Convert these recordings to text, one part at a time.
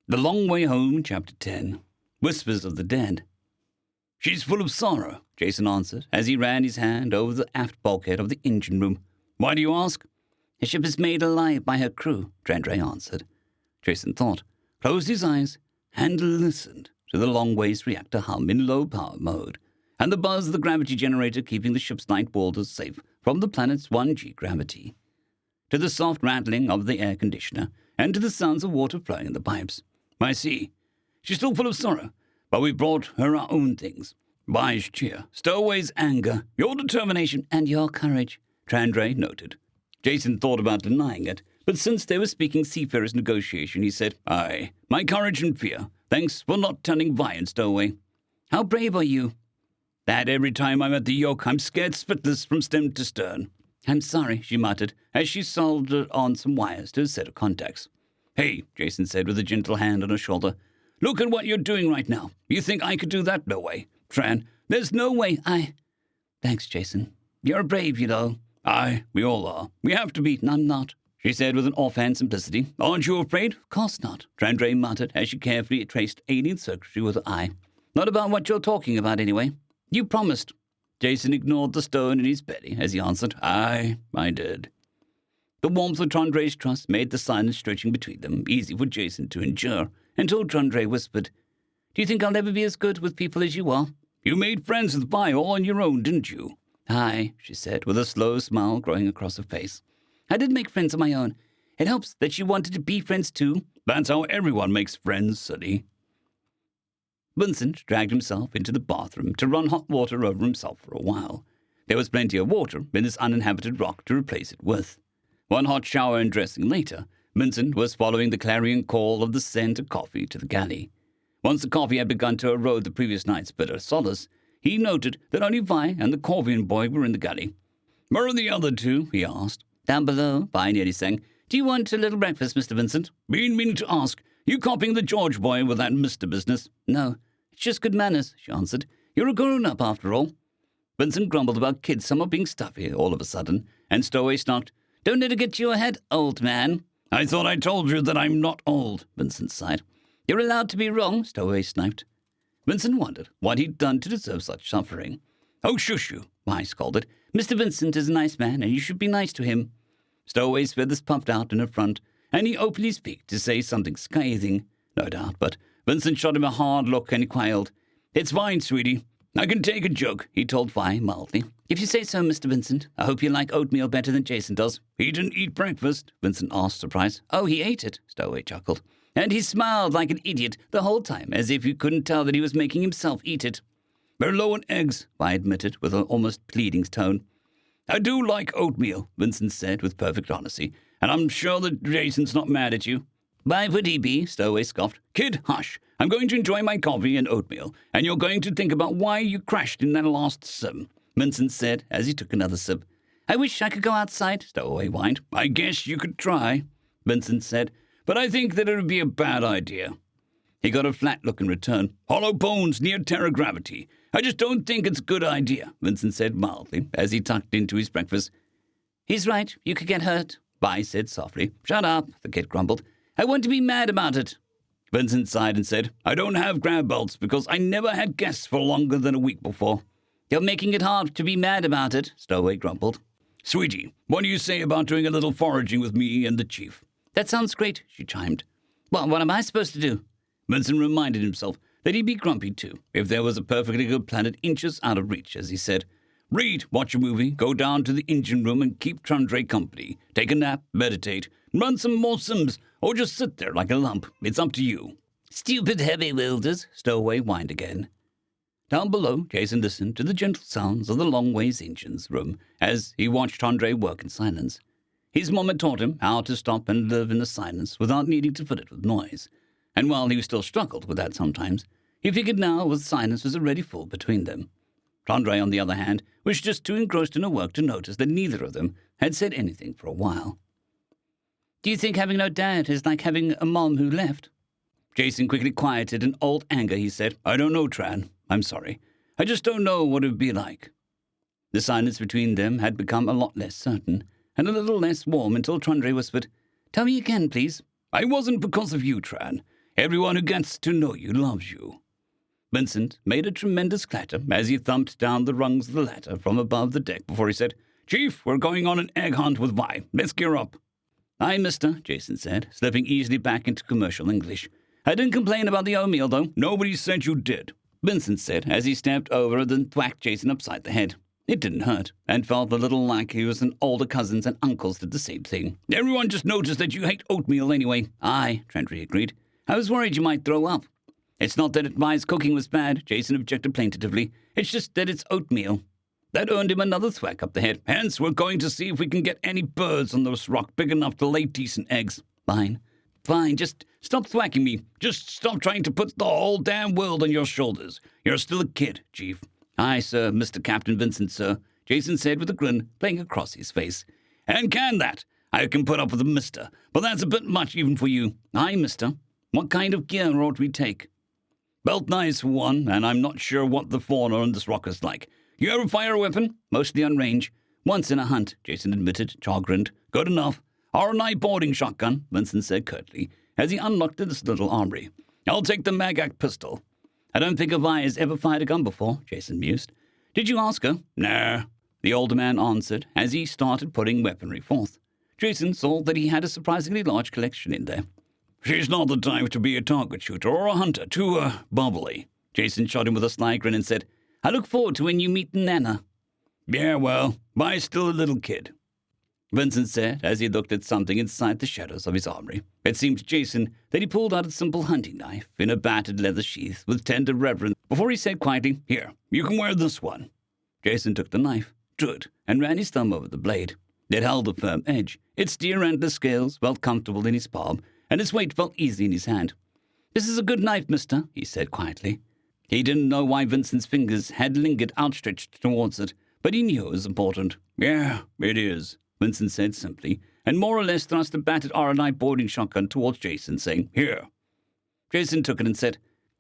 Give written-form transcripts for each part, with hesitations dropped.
The Long Way Home, Chapter 10. Whispers of the Dead. "She's full of sorrow," Jason answered, as he ran his hand over the aft bulkhead of the engine room. "Why do you ask?" "The ship is made alive by her crew," Drandray answered. Jason thought, closed his eyes, and listened to the Longway's reactor hum in low-power mode, and the buzz of the gravity generator keeping the ship's night waters safe from the planet's 1G gravity, to the soft rattling of the air conditioner, and to the sounds of water flowing in the pipes. "I see. She's still full of sorrow, but we brought her our own things. Wise cheer, Stowaway's anger, your determination, and your courage," Drandray noted. Jason thought about denying it, but since they were speaking seafarers' negotiation, he said, "Aye, my courage and fear. Thanks for not turning violent, Stowaway." "How brave are you?" "That every time I'm at the yoke, I'm scared spitless from stem to stern." "I'm sorry," she muttered, as she soldered on some wires to a set of contacts. "Hey," Jason said with a gentle hand on her shoulder. "Look at what you're doing right now. You think I could do that? No way. Tran, there's no way Thanks, Jason. You're brave, you know." "Aye, we all are. We have to be." "I'm not," she said with an offhand simplicity. "Aren't you afraid?" "Of course not," Drandray muttered as she carefully traced alien circuitry with her eye. "Not about what you're talking about, anyway. You promised." Jason ignored the stone in his belly as he answered, "Aye, I did." The warmth of Drandray's trust made the silence stretching between them easy for Jason to endure, until Drandray whispered, "Do you think I'll ever be as good with people as you are?" "You made friends with Vi all on your own, didn't you?" "Aye," she said, with a slow smile growing across her face. "I did make friends of my own. It helps that she wanted to be friends too." "That's how everyone makes friends, silly." Vincent dragged himself into the bathroom to run hot water over himself for a while. There was plenty of water in this uninhabited rock to replace it with. One hot shower and dressing later, Vincent was following the clarion call of the scent of coffee to the galley. Once the coffee had begun to erode the previous night's bitter solace, he noted that only Vi and the Corvian boy were in the galley. "Where are the other two?" he asked. "Down below," Vi nearly sang. "Do you want a little breakfast, Mr. Vincent?" "Been meaning to ask. You copying the George boy with that Mr. business?" "No, it's just good manners," she answered. "You're a grown-up after all." Vincent grumbled about kids somewhat being stuffy all of a sudden, and Stowaway snarked, "Don't let it get to your head, old man." "I thought I told you that I'm not old," Vincent sighed. "You're allowed to be wrong," Stowaway sniped. Vincent wondered what he'd done to deserve such suffering. "Oh, shush you," Vi scolded. "Mr. Vincent is a nice man, and you should be nice to him." Stowaway's feathers puffed out in her front, and he opened his beak to say something scathing, no doubt, but Vincent shot him a hard look and he quailed. "It's fine, sweetie. I can take a joke," he told Vi mildly. "If you say so, Mr. Vincent. I hope you like oatmeal better than Jason does." "He didn't eat breakfast," Vincent asked, surprised. "Oh, he ate it," Stowaway chuckled. "And he smiled like an idiot the whole time, as if you couldn't tell that he was making himself eat it." "We're low on eggs," Vi admitted with an almost pleading tone. "I do like oatmeal," Vincent said with perfect honesty, "and I'm sure that Jason's not mad at you." "Why would he be?" Stowaway scoffed. "Kid, hush. I'm going to enjoy my coffee and oatmeal, and you're going to think about why you crashed in that last sim," Vincent said as he took another sip. "I wish I could go outside," Stowaway whined. "I guess you could try," Vincent said, "but I think that it would be a bad idea." He got a flat look in return. "Hollow bones near terragravity. I just don't think it's a good idea," Vincent said mildly as he tucked into his breakfast. "He's right. You could get hurt," Vi said softly. "Shut up," the kid grumbled. "I want to be mad about it." Vincent sighed and said, "I don't have grab belts because I never had guests for longer than a week before." "You're making it hard to be mad about it," Stowaway grumbled. "Sweetie, what do you say about doing a little foraging with me and the chief?" "That sounds great," she chimed. "Well, what am I supposed to do?" Vincent reminded himself that he'd be grumpy too if there was a perfectly good planet inches out of reach, as he said. "Read, watch a movie, go down to the engine room and keep Drandray company. Take a nap, meditate, run some more sims, or just sit there like a lump. It's up to you." "Stupid heavy wielders," Stowaway whined again. Down below, Jason listened to the gentle sounds of the Longway's engine's room as he watched Drandray work in silence. His mom had taught him how to stop and live in the silence without needing to fill it with noise. And while he still struggled with that sometimes, he figured now the silence was already full between them. Drandray, on the other hand, was just too engrossed in her work to notice that neither of them had said anything for a while. "Do you think having no dad is like having a mom who left?" Jason quickly quieted in old anger. He said, "I don't know, Tran. I'm sorry. I just don't know what it would be like." The silence between them had become a lot less certain, and a little less warm until Drandray whispered, "Tell me again, please." "I wasn't because of you, Tran. Everyone who gets to know you loves you." Vincent made a tremendous clatter as he thumped down the rungs of the ladder from above the deck before he said, "Chief, we're going on an egg hunt with Vi. Let's gear up." "Aye, mister," Jason said, slipping easily back into commercial English. "I didn't complain about the oatmeal, though." "Nobody said you did," Vincent said as he stepped over and thwacked Jason upside the head. It didn't hurt, and felt a little like he was an older cousins and uncles did the same thing. "Everyone just noticed that you hate oatmeal anyway." "Aye," Trentry agreed. "I was worried you might throw up." "It's not that Vi's cooking was bad," Jason objected plaintively. "It's just that it's oatmeal." That earned him another thwack up the head. "Hence, we're going to see if we can get any birds on this rock big enough to lay decent eggs." "Fine. Fine, just stop thwacking me. Just stop trying to put the whole damn world on your shoulders. You're still a kid, Chief." "Aye, sir, Mr. Captain Vincent, sir," Jason said with a grin playing across his face. "And can that? I can put up with a mister, but that's a bit much even for you." "Aye, mister. What kind of gear ought we take?" "Belt knives for one, and I'm not sure what the fauna on this rock is like. You ever fire a weapon?" "Mostly on range. Once in a hunt," Jason admitted, chagrined. "Good enough. Or a night boarding shotgun," Vincent said curtly, as he unlocked his little armory. "I'll take the Magac pistol." "I don't think Vi has ever fired a gun before," Jason mused. "Did you ask her?" "Nah," the older man answered as he started putting weaponry forth. Jason saw that he had a surprisingly large collection in there. "She's not the type to be a target shooter or a hunter, too, bubbly." Jason shot him with a sly grin and said, "I look forward to when you meet Nana." "Yeah, well, Vi's still a little kid," Vincent said as he looked at something inside the shadows of his armory. It seemed to Jason that he pulled out a simple hunting knife in a battered leather sheath with tender reverence before he said quietly, "Here, you can wear this one." Jason took the knife, drew it, and ran his thumb over the blade. It held a firm edge. Its deer antler scales felt comfortable in his palm, and its weight felt easy in his hand. "This is a good knife, mister," he said quietly. He didn't know why Vincent's fingers had lingered outstretched towards it, but he knew it was important. "Yeah, it is," Vincent said simply, and more or less thrust a battered RNI boarding shotgun towards Jason, saying, "Here." Jason took it and said,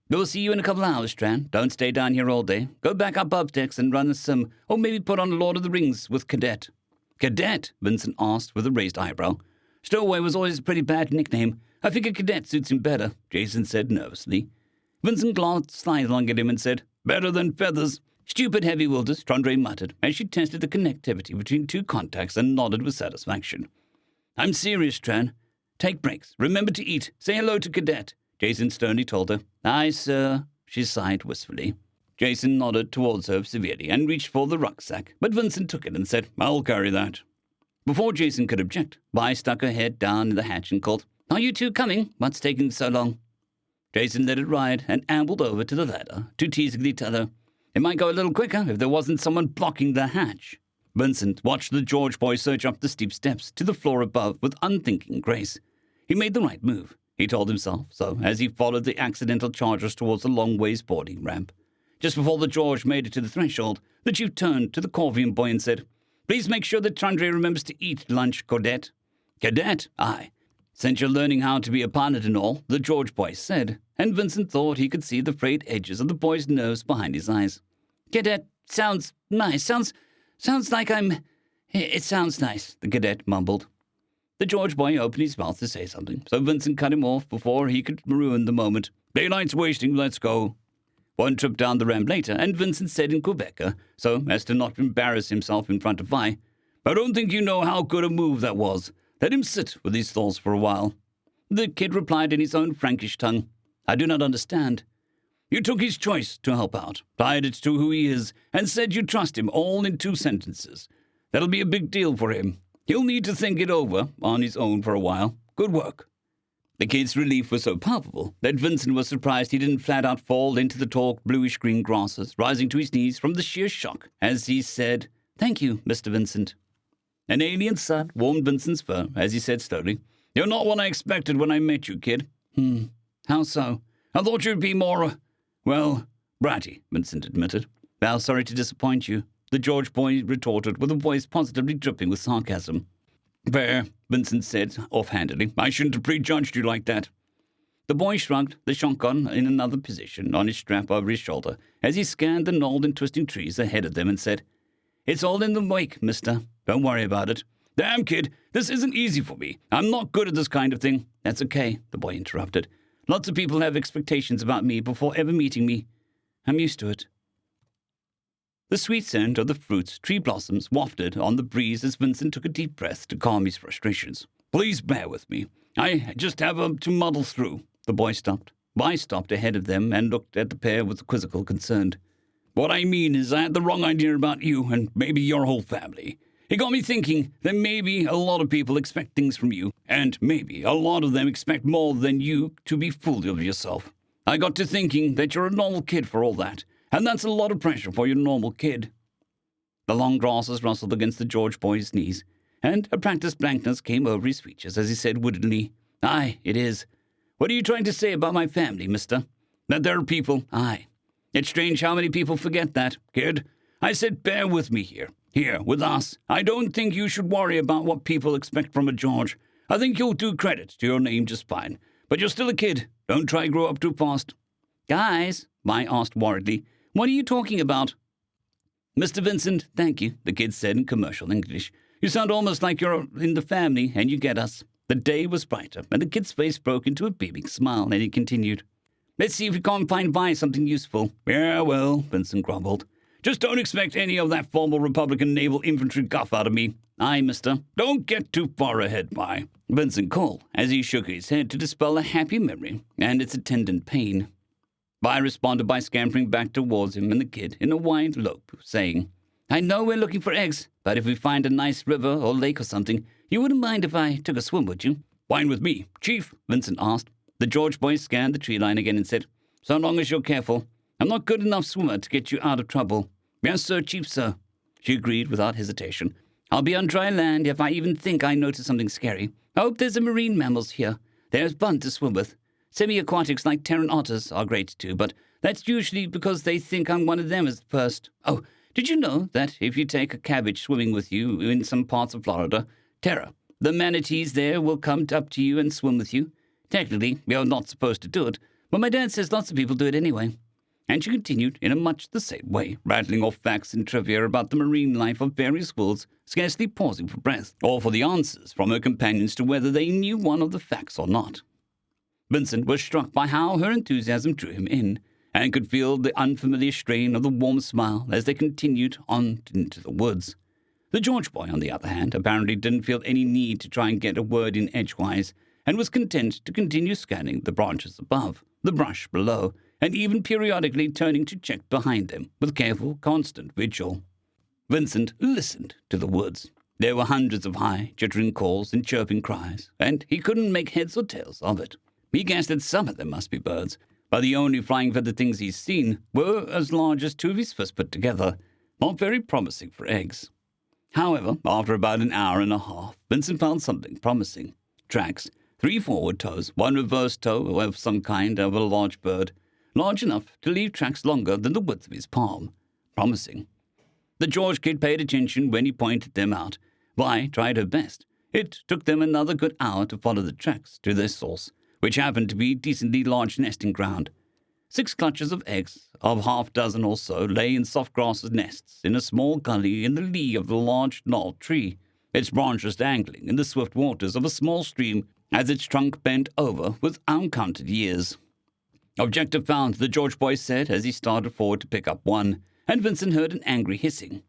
"We'll see you in a couple of hours, Tran. Don't stay down here all day. Go back up decks and run some, or maybe put on Lord of the Rings with Cadet." "Cadet?" Vincent asked with a raised eyebrow. "Stowaway was always a pretty bad nickname. I figure Cadet suits him better," Jason said nervously. Vincent glanced sidelong at him and said, "Better than feathers." "Stupid heavy wilderness," Trondre muttered, as she tested the connectivity between two contacts and nodded with satisfaction. "I'm serious, Tran. Take breaks. Remember to eat. Say hello to Cadet," Jason sternly told her. "Aye, sir," she sighed wistfully. Jason nodded towards her severely and reached for the rucksack, but Vincent took it and said, "I'll carry that." Before Jason could object, Vi stuck her head down in the hatch and called, "Are you two coming? What's taking so long?" Jason let it ride and ambled over to the ladder to teasingly tell her, "It might go a little quicker if there wasn't someone blocking the hatch." Vincent watched the George boy surge up the steep steps to the floor above with unthinking grace. He made the right move, he told himself so, as he followed the accidental chargers towards the long ways boarding ramp. Just before the George made it to the threshold, the chief turned to the Corvian boy and said, "Please make sure that Trondre remembers to eat lunch, Cadet." "Cadet? Aye. Since you're learning how to be a pilot and all," the George boy said, and Vincent thought he could see the frayed edges of the boy's nose behind his eyes. "Cadet sounds nice. Sounds like It sounds nice," the cadet mumbled. The George boy opened his mouth to say something, so Vincent cut him off before he could ruin the moment. "Daylight's wasting, let's go." One trip down the ramp later, and Vincent said in Quebecer, so as to not embarrass himself in front of Vi, "I don't think you know how good a move that was. Let him sit with his thoughts for a while." The kid replied in his own Frankish tongue, "I do not understand." "You took his choice to help out, tied it to who he is, and said you trust him all in 2 sentences. That'll be a big deal for him. He'll need to think it over on his own for a while. Good work." The kid's relief was so palpable that Vincent was surprised he didn't flat out fall into the tall bluish-green grasses, rising to his knees from the sheer shock as he said, "Thank you, Mr. Vincent." An alien sun warmed Vincent's fur as he said slowly, "You're not what I expected when I met you, kid." How so?" "I thought you'd be more, bratty," Vincent admitted. "Well, sorry to disappoint you," the George boy retorted with a voice positively dripping with sarcasm. "Fair," Vincent said offhandedly. "I shouldn't have prejudged you like that." The boy shrugged, the shotgun in another position on his strap over his shoulder, as he scanned the gnarled and twisting trees ahead of them and said, "It's all in the wake, mister. Don't worry about it." "Damn, kid, this isn't easy for me. I'm not good at this kind of thing." "That's okay," the boy interrupted. Lots of people have expectations about me before ever meeting me. I'm used to it." The sweet scent of the fruit's tree blossoms wafted on the breeze as Vincent took a deep breath to calm his frustrations. "Please bear with me. I just have to muddle through." The boy stopped. Vi stopped ahead of them and looked at the pair with quizzical concern. "What I mean is I had the wrong idea about you and maybe your whole family. It got me thinking that maybe a lot of people expect things from you, and maybe a lot of them expect more than you to be full of yourself. I got to thinking that you're a normal kid for all that, and that's a lot of pressure for your normal kid." The long grasses rustled against the George boy's knees, and a practiced blankness came over his features as he said woodenly, "Aye, it is. What are you trying to say about my family, mister? That there are people? Aye. It's strange how many people forget that, kid. I said bear with me here. Here, with us. I don't think you should worry about what people expect from a George. I think you'll do credit to your name just fine. But you're still a kid. Don't try to grow up too fast." "Guys," Vi asked worriedly, "what are you talking about?" "Mr. Vincent, thank you," the kid said in commercial English. "You sound almost like you're in the family, and you get us." The day was brighter, and the kid's face broke into a beaming smile, and he continued, "Let's see if we can't find Vi something useful." "Yeah, well," Vincent grumbled. "Just don't expect any of that formal Republican naval infantry guff out of me." "Aye, mister." "Don't get too far ahead, Vi," Vincent called, as he shook his head to dispel a happy memory and its attendant pain. Vi responded by scampering back towards him and the kid in a wide lope, saying, "I know we're looking for eggs, but if we find a nice river or lake or something, you wouldn't mind if I took a swim, would you?" "Fine with me, Chief," Vincent asked. The George boy scanned the tree line again and said, "So long as you're careful. I'm not good enough swimmer to get you out of trouble." "Yes, sir, Chief, sir," she agreed without hesitation. "I'll be on dry land if I even think I notice something scary. I hope there's a marine mammals here. There's fun to swim with. Semi-aquatics like Terran otters are great too, but that's usually because they think I'm one of them at first. Oh, did you know that if you take a cabbage swimming with you in some parts of Florida, Terra, the manatees there will come up to you and swim with you? Technically, you're not supposed to do it, but my dad says lots of people do it anyway." And she continued in a much the same way, rattling off facts and trivia about the marine life of various worlds, scarcely pausing for breath, or for the answers from her companions to whether they knew one of the facts or not. Vincent was struck by how her enthusiasm drew him in, and could feel the unfamiliar strain of the warm smile as they continued on into the woods. The George boy, on the other hand, apparently didn't feel any need to try and get a word in edgewise, and was content to continue scanning the branches above, the brush below, and even periodically turning to check behind them with careful, constant vigil. Vincent listened to the woods. There were hundreds of high, jittering calls and chirping cries, and he couldn't make heads or tails of it. He guessed that some of them must be birds, but the only flying feather things he'd seen were as large as two of his fists put together, not very promising for eggs. However, after about an hour and a half, Vincent found something promising. Tracks, 3 forward toes, 1 reverse toe of some kind of a large bird, large enough to leave tracks longer than the width of his palm. Promising. The George kid paid attention when he pointed them out. Vi tried her best. It took them another good hour to follow the tracks to their source, which happened to be decently large nesting ground. 6 clutches of eggs, of half dozen or so, lay in soft grass nests in a small gully in the lee of the large gnarled tree, its branches dangling in the swift waters of a small stream as its trunk bent over with uncounted years. "Objective found," the George boy said as he started forward to pick up one, and Vincent heard an angry hissing.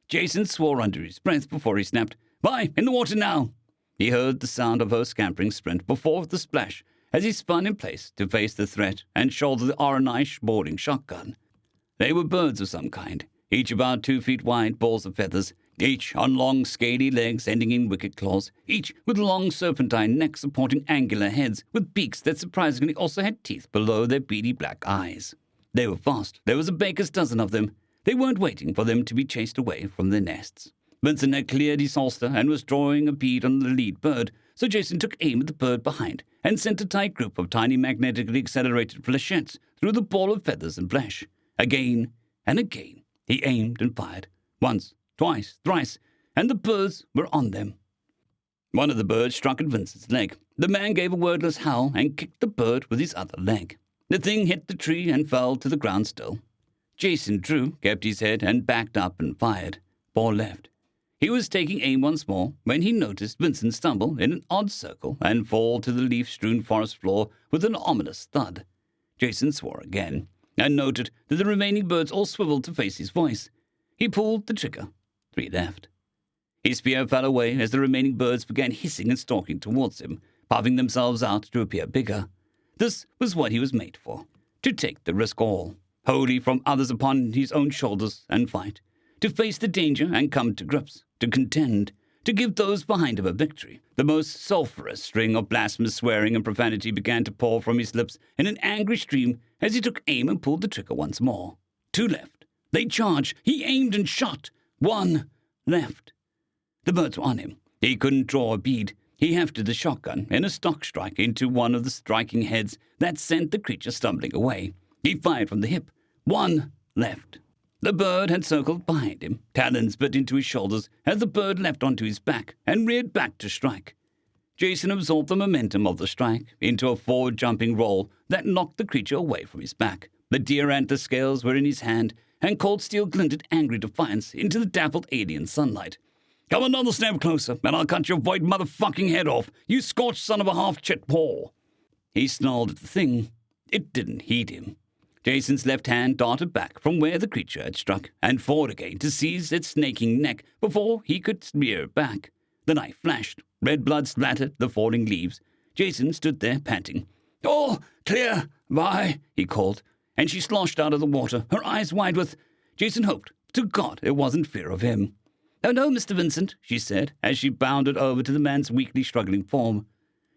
Jason swore under his breath before he snapped, "Vi, in the water now!" He heard the sound of her scampering sprint before the splash as he spun in place to face the threat and shoulder the RNI boarding shotgun. They were birds of some kind, each about 2 feet wide balls of feathers, each on long scaly legs ending in wicked claws, each with long serpentine necks supporting angular heads with beaks that surprisingly also had teeth below their beady black eyes. They were fast. There was a baker's dozen of them. They weren't waiting for them to be chased away from their nests. Vincent had cleared his holster and was drawing a bead on the lead bird, so Jason took aim at the bird behind and sent a tight group of tiny magnetically accelerated flechettes through the ball of feathers and flesh. Again and again he aimed and fired. Once, twice, thrice, and the birds were on them. One of the birds struck at Vincent's leg. The man gave a wordless howl and kicked the bird with his other leg. The thing hit the tree and fell to the ground still. Jason drew, kept his head, and backed up and fired. Ball left. He was taking aim once more when he noticed Vincent stumble in an odd circle and fall to the leaf-strewn forest floor with an ominous thud. Jason swore again, and noted that the remaining birds all swiveled to face his voice. He pulled the trigger. 3 left. His spear fell away as the remaining birds began hissing and stalking towards him, puffing themselves out to appear bigger. This was what he was made for, to take the risk all, wholly from others upon his own shoulders, and fight, to face the danger and come to grips, to contend, to give those behind him a victory. The most sulphurous string of blasphemous swearing and profanity began to pour from his lips in an angry stream as he took aim and pulled the trigger once more. 2 left. They charged. He aimed and shot. 1 left. The birds were on him. He couldn't draw a bead. He hefted the shotgun in a stock strike into one of the striking heads that sent the creature stumbling away. He fired from the hip. 1 left. The bird had circled behind him, talons bit into his shoulders as the bird leapt onto his back and reared back to strike. Jason absorbed the momentum of the strike into a forward-jumping roll that knocked the creature away from his back. The deer antler scales were in his hand, and cold steel glinted angry defiance into the dappled alien sunlight. "Come another step closer, and I'll cut your white motherfucking head off, you scorched son of a half-chit paw." He snarled at the thing. It didn't heed him. Jason's left hand darted back from where the creature had struck, and forward again to seize its snaking neck before he could rear back. The knife flashed. Red blood splattered the falling leaves. Jason stood there panting. "All clear, Vi," he called, and she sloshed out of the water, her eyes wide with... Jason hoped to God it wasn't fear of him. "Oh no, Mr. Vincent," she said, as she bounded over to the man's weakly struggling form.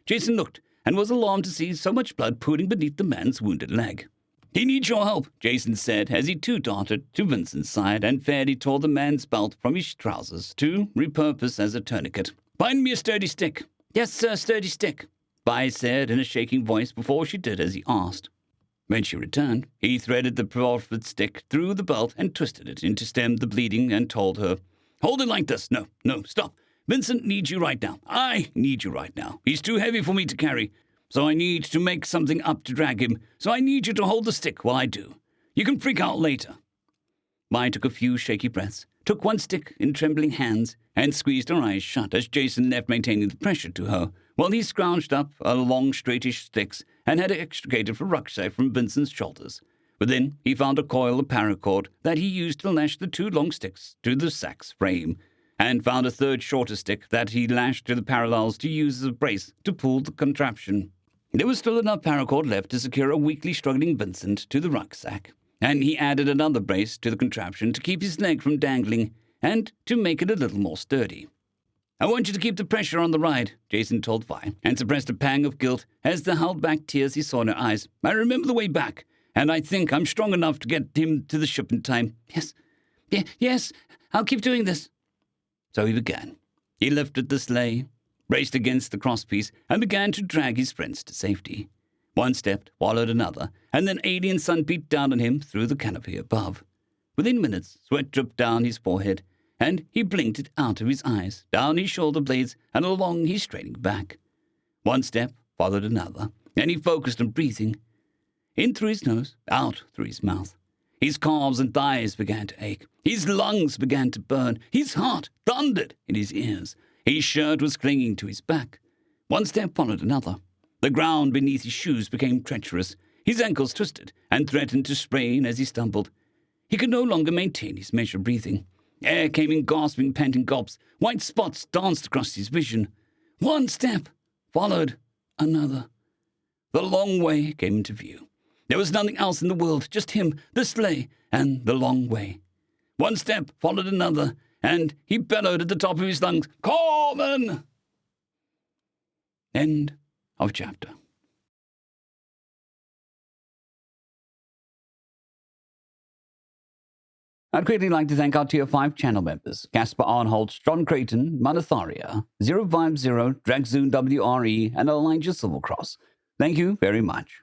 Jason looked, and was alarmed to see so much blood pooling beneath the man's wounded leg. "He needs your help," Jason said, as he too darted to Vincent's side and fairly tore the man's belt from his trousers to repurpose as a tourniquet. "Find me a sturdy stick." "Yes, sir, sturdy stick," Vi said in a shaking voice before she did as he asked. When she returned, he threaded the proffered stick through the belt and twisted it in to stem the bleeding and told her, "Hold it like this. No, stop. Vincent needs you right now. I need you right now. He's too heavy for me to carry. So I need to make something up to drag him, so I need you to hold the stick while I do. You can freak out later." Vi took a few shaky breaths, took one stick in trembling hands, and squeezed her eyes shut as Jason left maintaining the pressure to her, while he scrounged up a long straightish sticks and had extricated the rucksack from Vincent's shoulders. Within, he found a coil of paracord that he used to lash the 2 long sticks to the sack's frame, and found a third shorter stick that he lashed to the parallels to use as a brace to pull the contraption. There was still enough paracord left to secure a weakly struggling Vincent to the rucksack, and he added another brace to the contraption to keep his leg from dangling and to make it a little more sturdy. "I want you to keep the pressure on the ride," Jason told Vi, and suppressed a pang of guilt as the held-back tears he saw in her eyes. "I remember the way back, and I think I'm strong enough to get him to the ship in time." Yes, I'll keep doing this." So he began. He lifted the sleigh, braced against the crosspiece, and began to drag his friends to safety. One step followed another, and then alien sun beat down on him through the canopy above. Within minutes, sweat dripped down his forehead, and he blinked it out of his eyes, down his shoulder blades, and along his straining back. One step followed another, and he focused on breathing. In through his nose, out through his mouth. His calves and thighs began to ache. His lungs began to burn. His heart thundered in his ears. His shirt was clinging to his back. One step followed another. The ground beneath his shoes became treacherous. His ankles twisted and threatened to sprain as he stumbled. He could no longer maintain his measured breathing. Air came in gasping, panting gulps. White spots danced across his vision. One step followed another. The long way came into view. There was nothing else in the world, just him, the sleigh, and the long way. One step followed another, and he bellowed at the top of his lungs, "Corman!" End of chapter. I'd greatly like to thank our Tier 5 channel members, Casper Arnholt, John Creighton, Manatharia, 050, Dragzoon WRE, and Elijah Silvercross. Thank you very much.